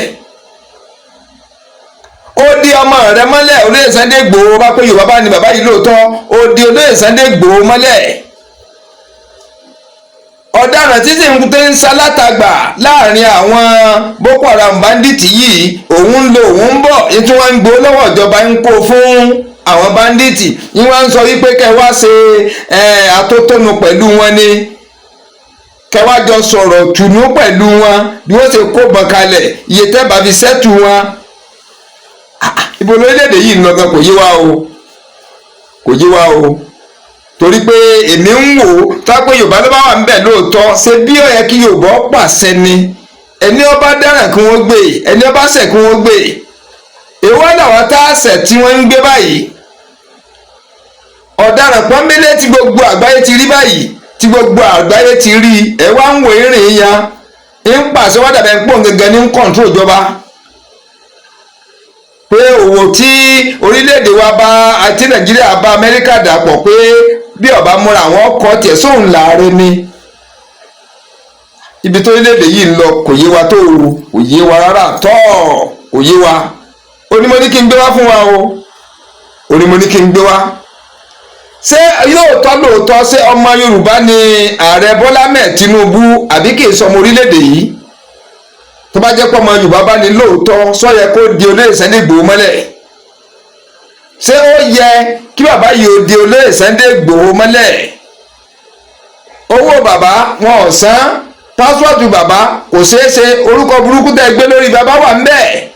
ó di ọmọ rẹ̀ mọ́lẹ̀ olóyè Sunday Igboho bá pé Yorùbá bá ní bàbá yìí lóòótọ́ ó di olóyè Sunday Igboho mọ́lẹ̀ ọ̀daràn títí ń tẹ́ ń ṣalátagbà láàrin àwọn Boko Haram bandits yìí òun ń lọ òun ń bọ̀ ètò wọn ń gbó lọ́wọ́ ìjọba ń kó fún àwọn bandits yìí wọ́n ń sọ wípé kẹwàá ṣe atótónu pẹ̀lú wọn ni kẹwàá jọ sọ̀rọ̀ tùnú pẹ̀lú wọn bí wọ́n ṣe kó bọ̀ kalẹ̀ iye tẹ́ bá fi ṣẹ́tù wọn. ibo lórílẹ̀‐èdè yìí ń lọ gan kò yé wa o kò yé wa o torí pé èmi ń wò ó tá pé Yorùbá ló bá wà níbẹ̀ lóòótọ́ ṣe bí ó yẹ kí Yorùbá pàṣẹ ni ẹni ọba dáràn kí wọ́n gbé ẹni ọba ṣẹ̀ kí wọ́n gbé èèwọ̀ làwọn tá a ṣẹ̀ tí wọ́n ń gbé báyìí ọ̀daràn pọ́nbélé tí gbogbo àgbáyé ti rí báyìí tí gbogbo àgbáyé ti rí ẹ wá ń wò ìrìn yan ń pàṣẹ wá dàbẹ̀ ń pọ̀ gẹ́gẹ́ ní kọ̀ǹtró ìjọba pé òwò tí orílẹ̀-èdè wa bá àti Nàìjíríà bá Amẹ́ríkà dàpọ̀ pé bí ọba múra àwọn ọkọ̀ tiẹ̀ sóhun láàrin ni ibi tó orílẹ̀-èdè yìí ń lọ kò yé wa tó kò yé wa rárá tọ́ kò yé wa onímọ̀ ní kí n gbé wá fún wa o onímọ̀ ní kí n gbé wá ṣé lóòótọ́ ṣé ọmọ Yorùbá ni ààrẹ Bọ́lá mẹ́ẹ̀ Tinubu àbí kì í sọmọ orílẹ̀-èdè yìí tó bá jẹ́ pé ọmọ Yorùbá bá ní lóòótọ́ sọ yẹ kó di olóyè Sunday Igboho mọ́lẹ̀ ṣé ó yẹ kí bàbá yìí ó di olóyè Sunday Igboho mọ́lẹ̀ owó bàbá wọn ò san pásíwọ́ọ̀dù bàbá kò ṣeé ṣe orúkọ burúkú tẹ́ gbé lórí bàbá wà ń bẹ́ẹ̀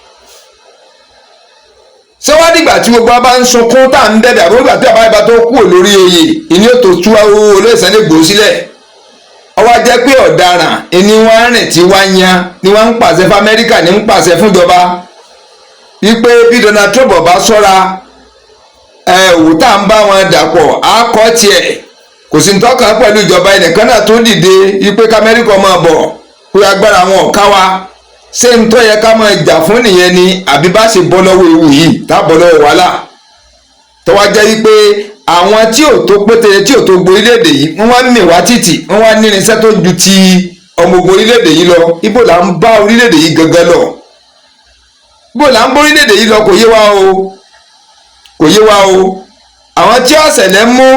ṣé wá dìgbà tí gbogbo bá ń sunkún tá à ń bẹ̀bẹ̀ àbúrò ìgbà tí bàbá ìbá tó kú lórí oyè ìní ò tó tú olóyè Sunday Igboho sílẹ̀ ọwọ́ jẹ́ pé ọ̀daràn ìní wọ́n rìn tí wá yan ni wọ́n ń pàṣẹ fún Amẹ́ríkà ní ń pàṣẹ fúnjọba wípé bí Donald Trump bá sọ́ra òwò tá à ń bá wọn dàpọ̀ á kọ́ tiẹ̀ kò sí tọ́kàn pẹ̀lú ìjọba ẹnìkan náà tó dìde wípé k'Amẹ́ríkà máa bọ̀ pé agbára wọn ò ká wa ṣé ń tọ́ yẹ ká máa jà fún nìyẹn ni àbí bá ṣe bọ́ lọ́wọ́ ewu yìí tá bọ́ lọ́wọ́ wàhálà tó wá jẹ́ wípé àwọn tí ò tó pété tí ò tó gbo orílẹ̀-èdè yìí wọ́n wá mì wá títì wọ́n wá ní irinṣẹ́ tó ju ti ọmọ ogun orílẹ̀-èdè yìí lọ ibo là ń bá orílẹ̀-èdè yìí gangan lọ ibo là ń bá orílẹ̀-èdè yìí lọ kò yé wa o kò yé wa o àwọn tí ọ̀sẹ̀ lẹ́ mú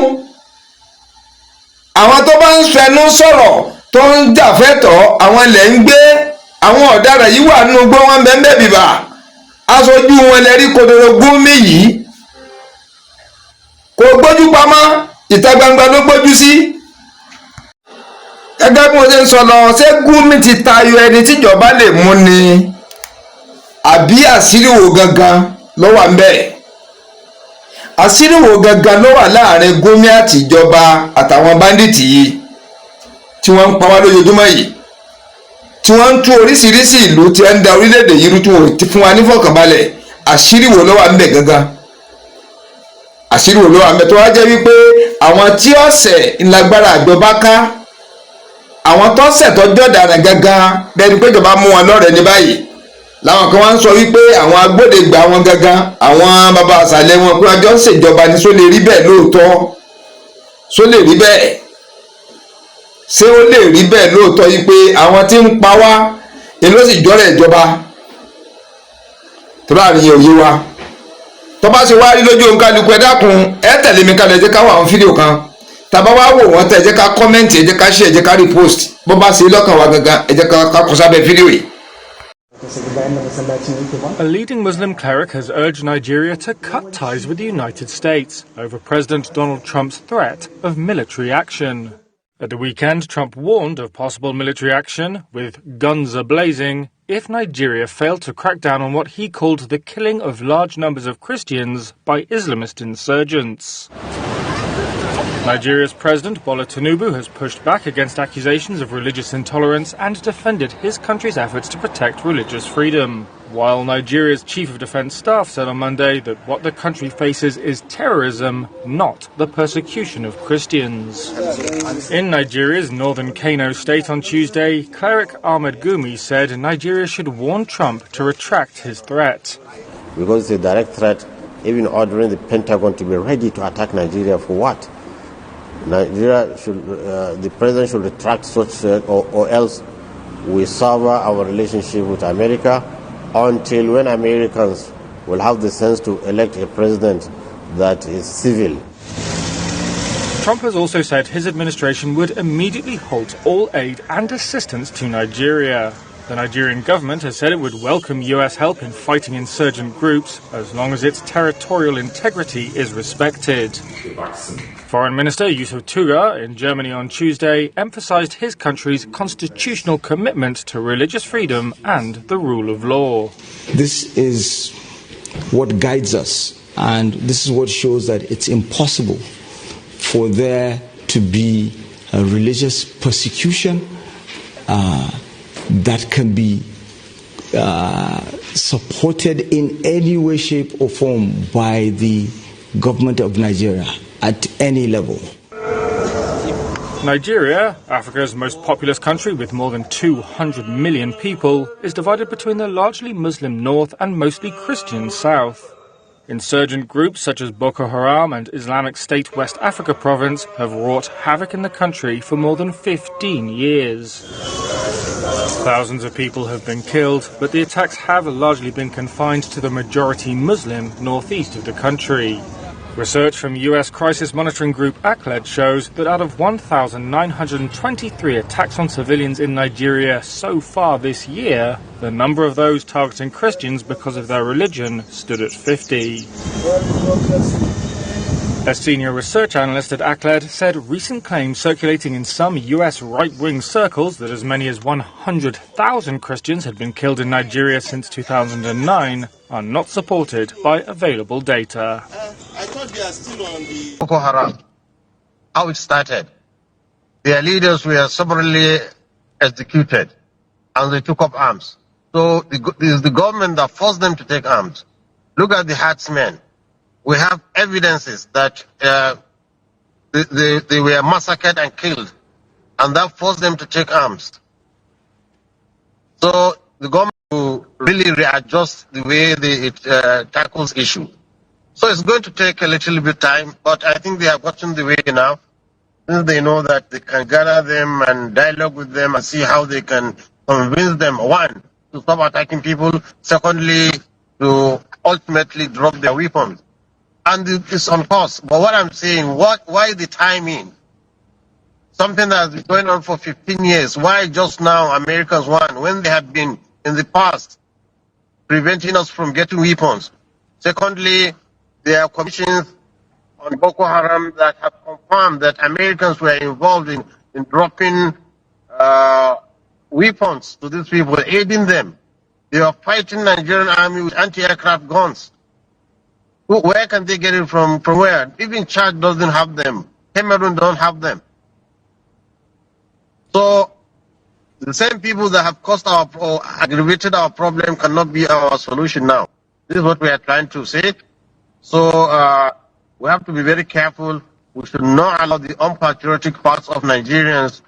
àwọn tó bá ń fẹnu sọ̀rọ̀ tó ń jà fẹ́tọ̀ọ́ àwọn ilẹ̀ ń gbé àwọn ọ̀daràn yìí wà nínú gbọ́ wọn bẹ́ẹ̀ bíbà aṣojú wọn lẹ́rí kodoro Gumi yìí kò gbójú pamọ́ ìta gbangba ló gbójú sí. Gẹ́gẹ́ bí mo ṣe ń sọ lọ, ṣé Gumi ti tayọ ẹni tíjọba lè mú ni àbí àṣírí wo gangan ló wà ń bẹ̀? Àṣírí wo gangan ló wà láàrin Gumi àtìjọba àtàwọn báńdíìtì yìí tí wọ́n ń pa wá lójoojúmọ́ yìí, tí wọ́n ń tú oríṣiríṣi ìlú tí wọ́n ń da orílẹ̀-èdè yìí rú tí wọ́n ti fún wa ní fọkànbalẹ̀? Àṣírí wo ló wà ń bẹ̀ gangan? Àṣírí wo ló wà ń bẹ̀ tó wá jẹ́ wípé àwọn tí ọ̀sẹ̀ ńlágbára àjọba ká, àwọn tó ṣẹ̀ tó jọ̀dàràn gangan bẹ́ẹ̀ ni pé ìjọba mú wọn lọ́rẹ̀ẹ́ ní báyìí, làwọn kan wá ń sọ wípé àwọn agbódegbà wọn gangan, àwọn bàbá àṣàlẹ̀ wọn pé ọjọ́ ń ṣèjọba ni. Só lè rí bẹ́ẹ̀ lóòótọ́? Só lè rí bẹ́ẹ̀? Ṣé ó lè rí bẹ́ẹ̀ lóòótọ́ yìí pé àwọn tí ń pa wá ni ló sì jọ́rẹ̀ ìjọba? tó láàrin yẹn òye wa tó bá ṣe wá rí lójú òǹkàlùkù ẹ dákun ẹ tẹ̀lé mi kalẹ̀ ẹ jẹ́ ká wà àwọn fídíò kan tàbá wá wò wọ́n tẹ̀ ẹ jẹ́ ká kọ́mẹ́ǹtì ẹ jẹ́ ká ṣe ẹ jẹ́ ká repost bó bá ṣe lọ́kàn wa gangan ẹ jẹ́ ká kọ sábẹ́ fídíò yìí. A leading Muslim cleric has urged Nigeria to cut ties with the United States over President Donald Trump's threat of military action. At the weekend, Trump warned of possible military action, with guns a-blazing, if Nigeria failed to crack down on what he called the killing of large numbers of Christians by Islamist insurgents. Nigeria's President Bola Tinubu has pushed back against accusations of religious intolerance and defended his country's efforts to protect religious freedom. While Nigeria's Chief of Defense Staff said on Monday that what the country faces is terrorism, not the persecution of Christians. In Nigeria's northern Kano state on Tuesday, cleric Ahmed Gumi said Nigeria should warn Trump to retract his threat. Because it's a direct threat, even ordering the Pentagon to be ready to attack Nigeria for what? Nigeria should, the president should retract such threat, or else we sever our relationship with America until when Americans will have the sense to elect a president that is civil. Trump has also said his administration would immediately halt all aid and assistance to Nigeria. The Nigerian government has said it would welcome US help in fighting insurgent groups as long as its territorial integrity is respected. Foreign Minister Yusuf Tuga in Germany on Tuesday emphasized his country's constitutional commitment to religious freedom and the rule of law. This is what guides us, and this is what shows that it's impossible for there to be a religious persecution that can be supported in any way, shape or form by the government of Nigeria at any level. Nigeria, Africa's most populous country with more than 200 million people, is divided between the largely Muslim north and mostly Christian south. Insurgent groups such as Boko Haram and Islamic State West Africa province have wrought havoc in the country for more than 15 years. Thousands of people have been killed, but the attacks have largely been confined to the majority Muslim northeast of the country. Research from US crisis monitoring group ACLED shows that out of 1,923 attacks on civilians in Nigeria so far this year, the number of those targeting Christians because of their religion stood at 50. A senior research analyst at ACLED said recent claims circulating in some US right-wing circles that as many as 100,000 Christians had been killed in Nigeria since 2009 are not supported by available data. I thought they are still on the Boko Haram, how it started. Their leaders were summarily executed and they took up arms. So it is the government that forced them to take arms. Look at the herdsmen. We have evidences that they were massacred and killed, and that forced them to take arms. So the government will really readjust the way it tackles issue. So it's going to take a little bit of time, but I think they have gotten the way now. Since they know that they can gather them and dialogue with them and see how they can convince them, one, to stop attacking people, secondly, to ultimately drop their weapons. And it's on course. But what I'm saying, why the timing? Something that has been going on for 15 years. Why just now Americans won when they have been in the past preventing us from getting weapons. Secondly, there are commissions on Boko Haram that have confirmed that Americans were involved in dropping weapons to these people, aiding them. They are fighting Nigerian army with anti-aircraft guns. Where can they get it from where? Even Chad doesn't have them. Cameroon don't have them. So the same people that have caused or aggravated our problem cannot be our solution now. This is what we are trying to say. So we have to be very careful. We should not allow the unpatriotic parts of Nigerians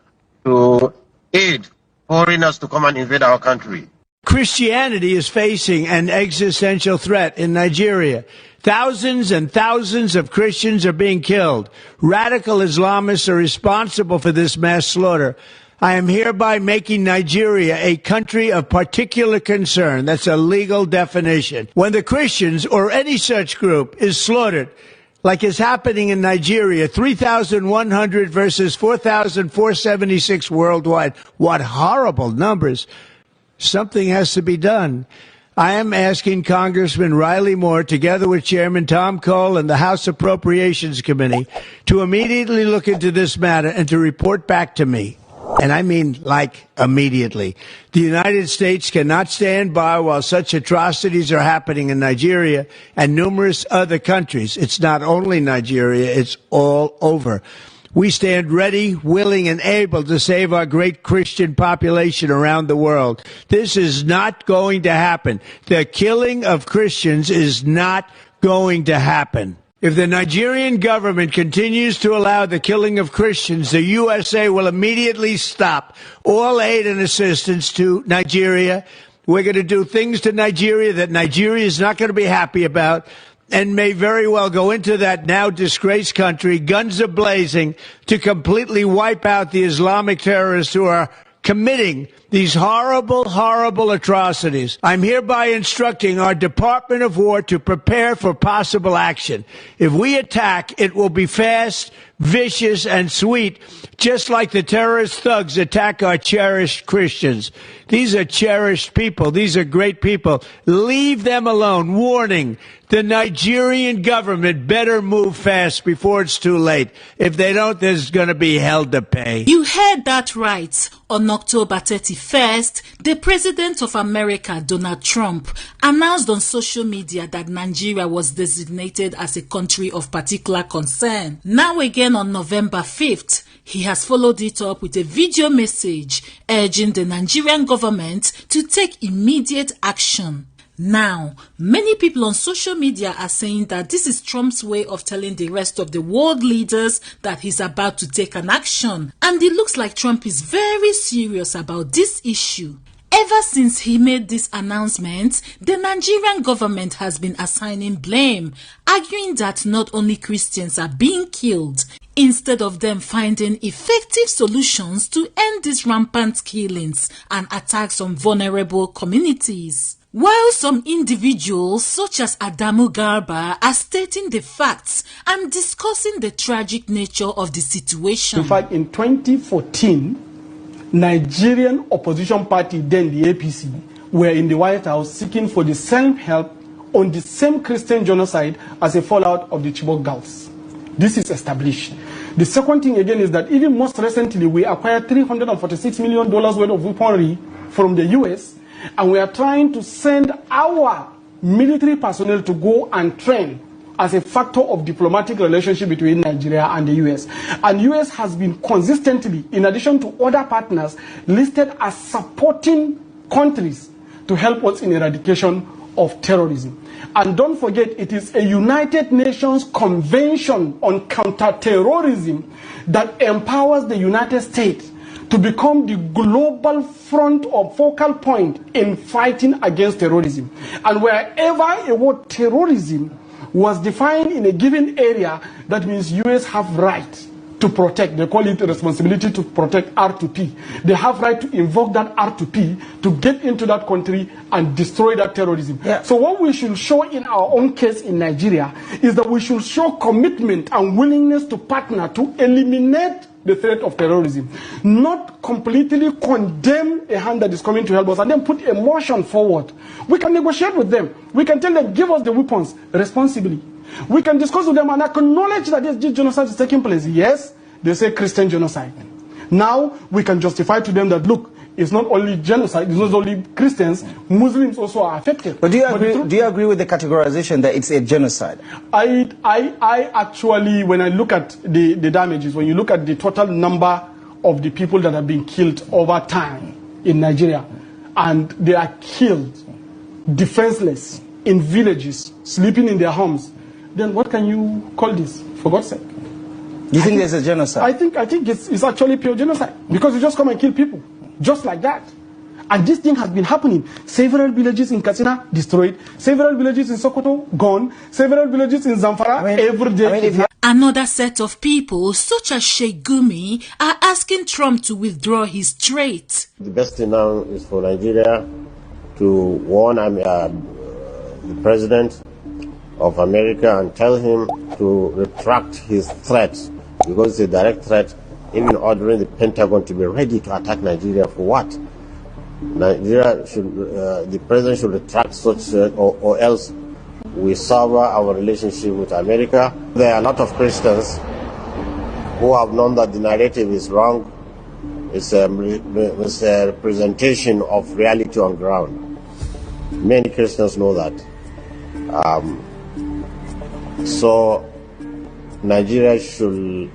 to aid foreigners to come and invade our country. Christianity is facing an existential threat in Nigeria. Thousands and thousands of Christians are being killed. Radical Islamists are responsible for this mass slaughter. I am hereby making Nigeria a country of particular concern. That's a legal definition. When the Christians or any such group is slaughtered, like is happening in Nigeria, 3,100 versus 4,476 worldwide. What horrible numbers. Something has to be done. I am asking Congressman Riley Moore, together with Chairman Tom Cole and the House Appropriations Committee, to immediately look into this matter and to report back to me. And I mean, like, immediately. The United States cannot stand by while such atrocities are happening in Nigeria and numerous other countries. It's not only Nigeria, it's all over. We stand ready, willing, and able to save our great Christian population around the world. This is not going to happen. The killing of Christians is not going to happen. If the Nigerian government continues to allow the killing of Christians, the USA will immediately stop all aid and assistance to Nigeria. We're going to do things to Nigeria that Nigeria is not going to be happy about, and may very well go into that now disgraced country, guns a-blazing, to completely wipe out the Islamic terrorists who are committing these horrible, horrible atrocities. I'm hereby instructing our Department of War to prepare for possible action. If we attack, it will be fast, vicious, and sweet, just like the terrorist thugs attack our cherished Christians. These are cherished people. These are great people. Leave them alone. Warning, the Nigerian government better move fast before it's too late. If they don't, there's going to be hell to pay. You heard that right. On October 31st, the President of America, Donald Trump, announced on social media that Nigeria was designated as a country of particular concern. Now again on November 5th, he has followed it up with a video message urging the Nigerian government to take immediate action. Now, many people on social media are saying that this is Trump's way of telling the rest of the world leaders that he's about to take an action. And it looks like Trump is very serious about this issue. Ever since he made this announcement, the Nigerian government has been assigning blame, arguing that not only Christians are being killed, instead of them finding effective solutions to end these rampant killings and attacks on vulnerable communities. While some individuals, such as Adamu Garba, are stating the facts and discussing the tragic nature of the situation. In fact, in 2014, Nigerian opposition party, then the APC, were in the White House seeking for the same help on the same Christian genocide as a fallout of the Chibok girls. This is established. The second thing again is that even most recently, we acquired $346 million worth of weaponry from the US, and we are trying to send our military personnel to go and train as a factor of diplomatic relationship between Nigeria and the US. And US has been consistently, in addition to other partners, listed as supporting countries to help us in eradication of terrorism. And don't forget, it is a United Nations Convention on Counterterrorism that empowers the United States to become the global front or focal point in fighting against terrorism. And wherever a word terrorism was defined in a given area, that means US have right to protect. They call it a responsibility to protect R2P. They have right to invoke that R2P to get into that country and destroy that terrorism. Yeah. So what we should show in our own case in Nigeria is that we should show commitment and willingness to partner to eliminate the threat of terrorism, not completely condemn a hand that is coming to help us, and then put a motion forward. We can negotiate with them. We can tell them, give us the weapons responsibly. We can discuss with them and acknowledge that this genocide is taking place. Yes, they say Christian genocide. Now we can justify to them that, look, it's not only genocide, it's not only Christians, Muslims also are affected. But do you agree with the categorization that it's a genocide? I actually, when I look at the damages, when you look at the total number of the people that have been killed over time in Nigeria, and they are killed defenseless in villages, sleeping in their homes, then what can you call this, for God's sake? You think there's a genocide? I think it's actually pure genocide, because you just come and kill people, just like that. And this thing has been happening. Several villages in Katsina destroyed, several villages in Sokoto gone, several villages in Zamfara every day. Another set of people, such as Sheikh Gumi, are asking Trump to withdraw his threat. The best thing now is for Nigeria to warn the president of America and tell him to retract his threat, because it's a direct threat, even ordering the Pentagon to be ready to attack Nigeria for what? Nigeria should, the president should retract such, or else we sever our relationship with America. There are a lot of Christians who have known that the narrative is wrong. It's a representation of reality on ground. Many Christians know that. So Nigeria should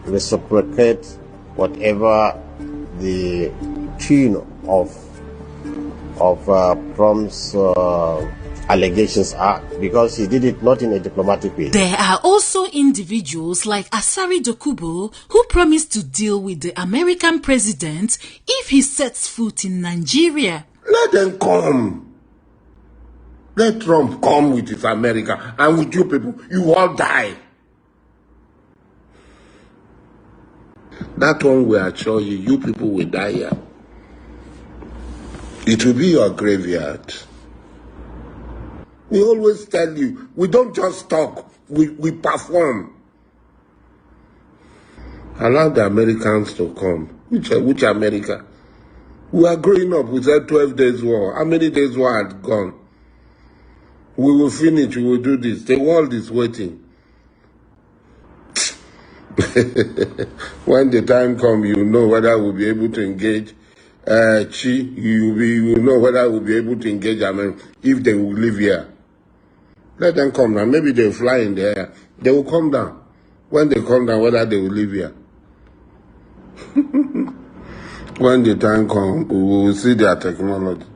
reciprocate whatever the tune of Trump's allegations are, because he did it not in a diplomatic way. There are also individuals like Asiri Dokubo who promised to deal with the American president if he sets foot in Nigeria. Let them come. Let Trump come with his America, and with you people, you all die. That one will assure you, you people will die here. It will be your graveyard. We always tell you, we don't just talk, we perform. Allow the Americans to come. Which America? We are growing up, we said 12 days war. How many days war had gone? We will finish, we will do this. The world is waiting. When the time comes, you know whether we'll be able to engage. You will know whether we'll be able to engage them if they will live here. Let them come down. Maybe they'll fly in the air. They will come down. When they come down, whether they will live here. When the time comes, we will see their technology.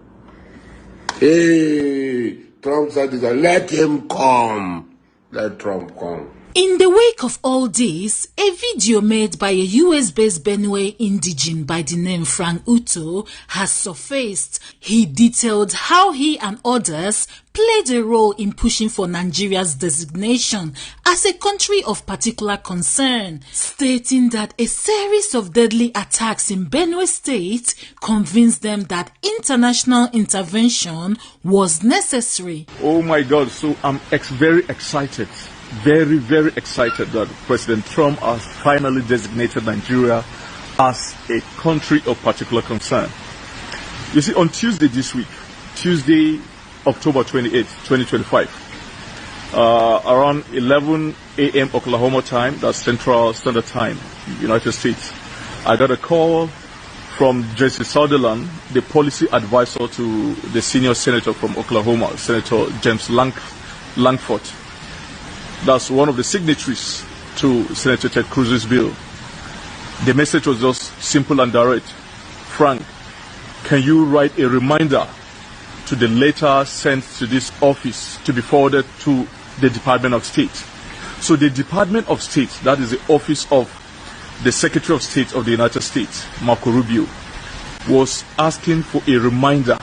Hey, Trump said, let him come. Let Trump come. In the wake of all this, a video made by a US-based Benue indigene by the name Frank Uto has surfaced. He detailed how he and others played a role in pushing for Nigeria's designation as a country of particular concern, stating that a series of deadly attacks in Benue State convinced them that international intervention was necessary. Oh my God, so I'm very excited. Very, very excited that President Trump has finally designated Nigeria as a country of particular concern. You see, on Tuesday this week, Tuesday, October 28, 2025, around 11 a.m. Oklahoma time, that's Central Standard Time, United States, I got a call from Jesse Sutherland, the policy advisor to the senior senator from Oklahoma, Senator James Langford. That's one of the signatories to Senator Ted Cruz's bill. The message was just simple and direct. Frank, can you write a reminder to the letter sent to this office to be forwarded to the Department of State? So the Department of State, that is the office of the Secretary of State of the United States, Marco Rubio, was asking for a reminder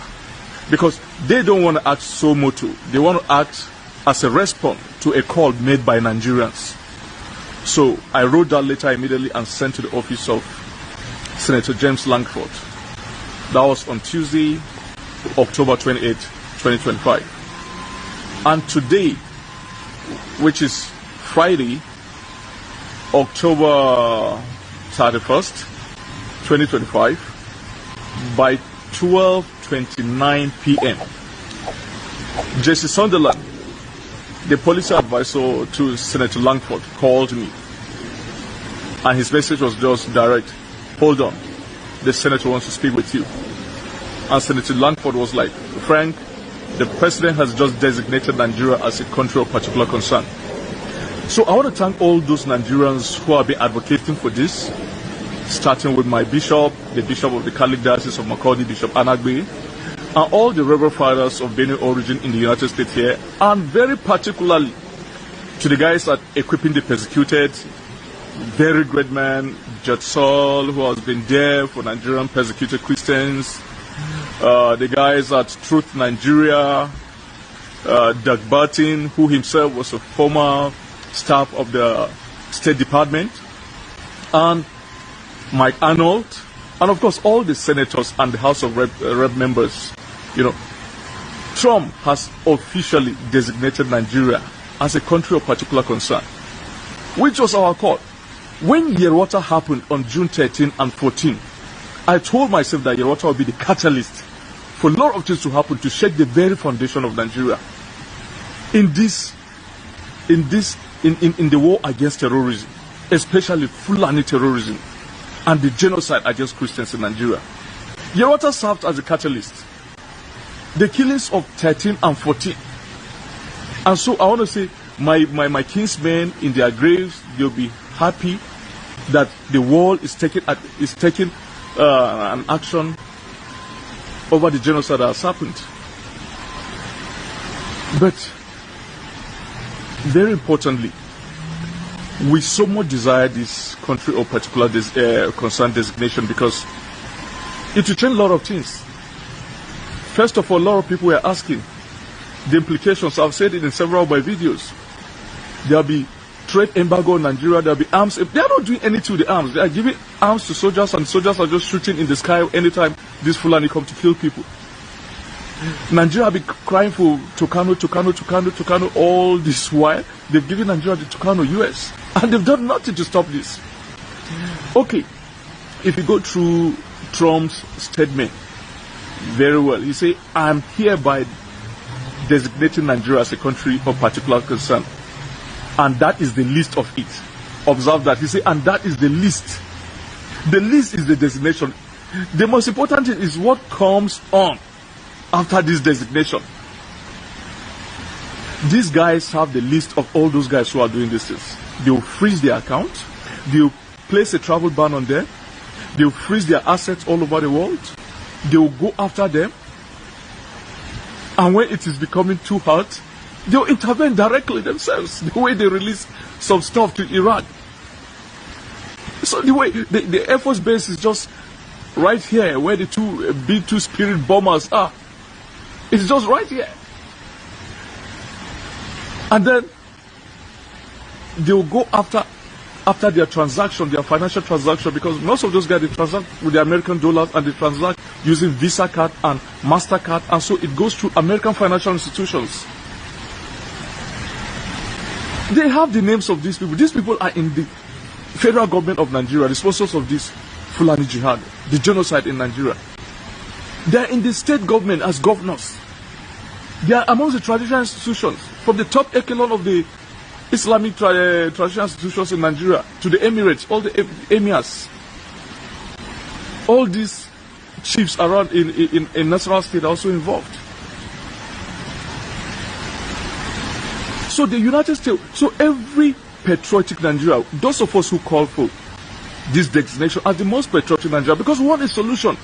because they don't want to act so motu. They want to act as a response to a call made by Nigerians. So I wrote that letter immediately and sent to the office of Senator James Langford. That was on Tuesday, October 28, 2025. And today, which is Friday, October 31st, 2025 by 12:29 p.m. Jesse Sunderland, the policy advisor to Senator Langford, called me, and his message was just direct. Hold on, the senator wants to speak with you. And Senator Langford was like, Frank, the president has just designated Nigeria as a country of particular concern. So I want to thank all those Nigerians who have been advocating for this, starting with my bishop, the bishop of the Catholic Diocese of Makurdi, Bishop Anagbe, and all the Reverend Fathers of Benin origin in the United States here, and very particularly to the guys at Equipping the Persecuted, very great man, Judge Saul, who has been there for Nigerian persecuted Christians, the guys at Truth Nigeria, Doug Barton, who himself was a former staff of the State Department, and Mike Arnold, and of course all the senators and the House of Rep members. You know, Trump has officially designated Nigeria as a country of particular concern, which was our call. When Yerwata happened on June 13 and 14, I told myself that Yerwata would be the catalyst for a lot of things to happen to shake the very foundation of Nigeria in the war against terrorism, especially Fulani terrorism and the genocide against Christians in Nigeria. Yerwata served as a catalyst. The killings of 13 and 14. And so I want to say, my kinsmen in their graves, they'll be happy that the world is taking an action over the genocide that has happened. But very importantly, we so much desire this country of particular concern designation because it will change a lot of things. First of all, a lot of people were asking the implications. I've said it in several of my videos. There'll be trade embargo in Nigeria, there'll be arms. They are not doing anything with the arms. They are giving arms to soldiers, and soldiers are just shooting in the sky anytime these Fulani come to kill people. Nigeria have been crying for Tucano all this while. They've given Nigeria the Tucano US, and they've done nothing to stop this. Okay, if you go through Trump's statement very well, he say, I'm hereby designating Nigeria as a country of particular concern. And that is the list of it. Observe that. He say, and that is the list. The list is the designation. The most important thing is what comes on after this designation. These guys have the list of all those guys who are doing these things. They will freeze their account. They will place a travel ban on them. They will freeze their assets all over the world. They will go after them. And when it is becoming too hard, they will intervene directly themselves, the way they release some stuff to Iraq. So the way the Air Force base is just right here where the two B-2 Spirit bombers are. It's just right here. And then they will go after their transaction, their financial transaction, because most of those guys, they transact with the American dollars and they transact using Visa card and MasterCard, and so it goes through American financial institutions. They have the names of these people. These people are in the federal government of Nigeria, the sponsors of this Fulani Jihad, the genocide in Nigeria. They are in the state government as governors. They are amongst the traditional institutions, from the top echelon of the Islamic traditional institutions in Nigeria to the Emirates, all the emirs. All these chiefs around in national state are also involved. So the United States, so every patriotic Nigeria, those of us who call for this designation as the most patriotic Nigeria, because we want a solution.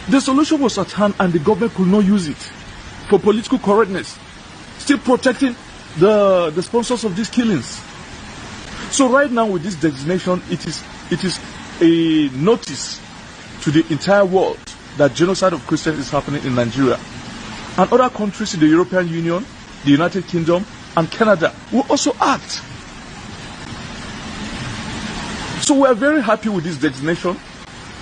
The solution was at hand and the government could not use it for political correctness, still protecting the sponsors of these killings. So right now with this designation, it is a notice to the entire world that genocide of Christians is happening in Nigeria. And other countries in the European Union, the United Kingdom, and Canada will also act. So we are very happy with this designation.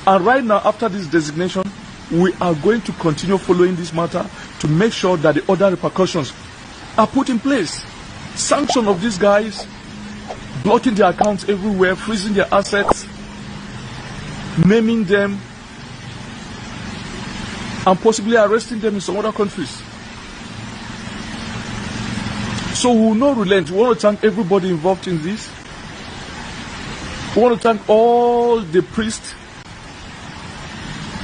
And right now, after this designation, we are going to continue following this matter to make sure that the other repercussions are put in place. Sanction of these guys, blocking their accounts everywhere, freezing their assets, naming them, and possibly arresting them in some other countries. So we will not relent. We want to thank everybody involved in this. We want to thank all the priests,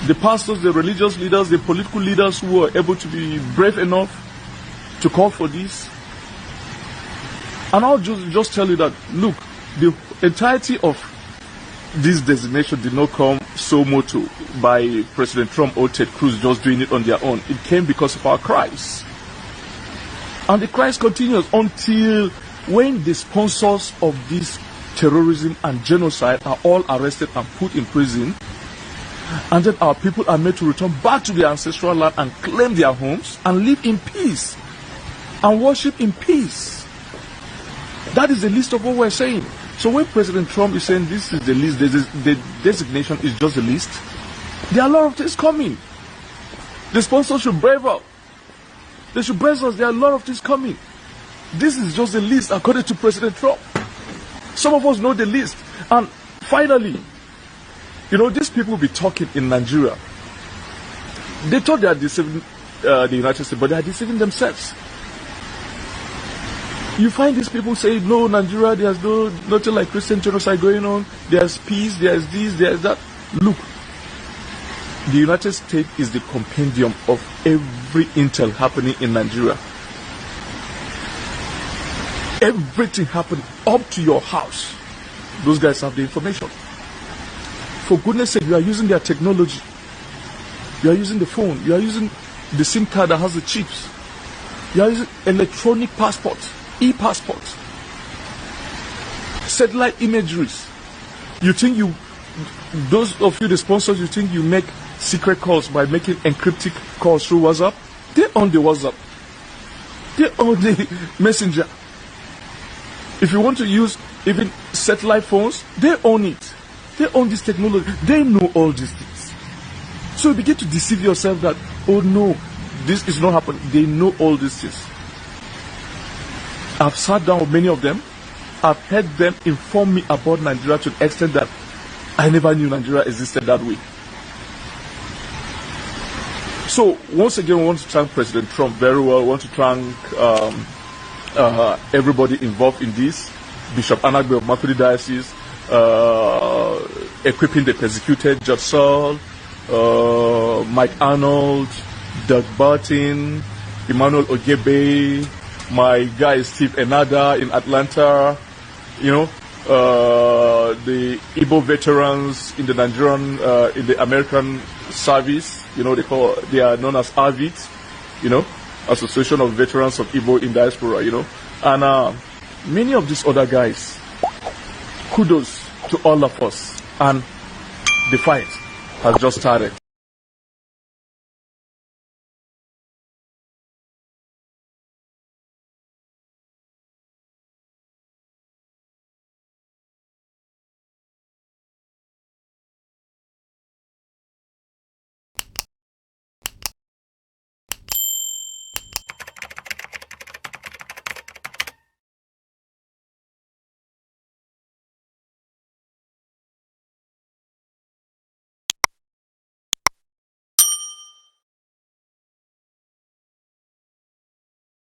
the pastors, the religious leaders, the political leaders who were able to be brave enough to call for this. And I'll just tell you that, look, the entirety of this designation did not come so moto by President Trump or Ted Cruz just doing it on their own. It came because of our cries. And the cries continues until when the sponsors of this terrorism and genocide are all arrested and put in prison, and then our people are made to return back to their ancestral land and claim their homes and live in peace and worship in peace. That is the list of what we're saying. So when President Trump is saying this is the list, the designation is just a list, there are a lot of things coming. The sponsors should brave up. They should brace us. There are a lot of things coming. This is just a list according to President Trump. Some of us know the list. And finally, you know, these people will be talking in Nigeria. They thought they are deceiving the United States, but they are deceiving themselves. You find these people say, no, Nigeria, there's nothing like Christian genocide going on. There's peace, there's this, there's that. Look, the United States is the compendium of every intel happening in Nigeria. Everything happened up to your house. Those guys have the information. For goodness sake, you are using their technology. You are using the phone. You are using the SIM card that has the chips. You are using electronic passports, e-passports, satellite imageries. You think those of you, the sponsors, you think you make secret calls by making encrypted calls through WhatsApp? They own the WhatsApp. They own the messenger. If you want to use even satellite phones, they own it. They own this technology. They know all these things. So you begin to deceive yourself that, oh no, this is not happening. They know all these things. I've sat down with many of them. I've heard them inform me about Nigeria to the extent that I never knew Nigeria existed that way. So once again, we want to thank President Trump very well. We want to thank everybody involved in this. Bishop Anagbe of Makurdi Diocese, equipping the persecuted, Judge Saul, Mike Arnold, Doug Barton, Emmanuel Ogebe, my guy Steve Enada in Atlanta, you know, the Igbo veterans in the Nigerian, in the American service, you know, they are known as AVIT, you know, Association of Veterans of Igbo in Diaspora, you know, and many of these other guys. Kudos to all of us, and defiance has just started.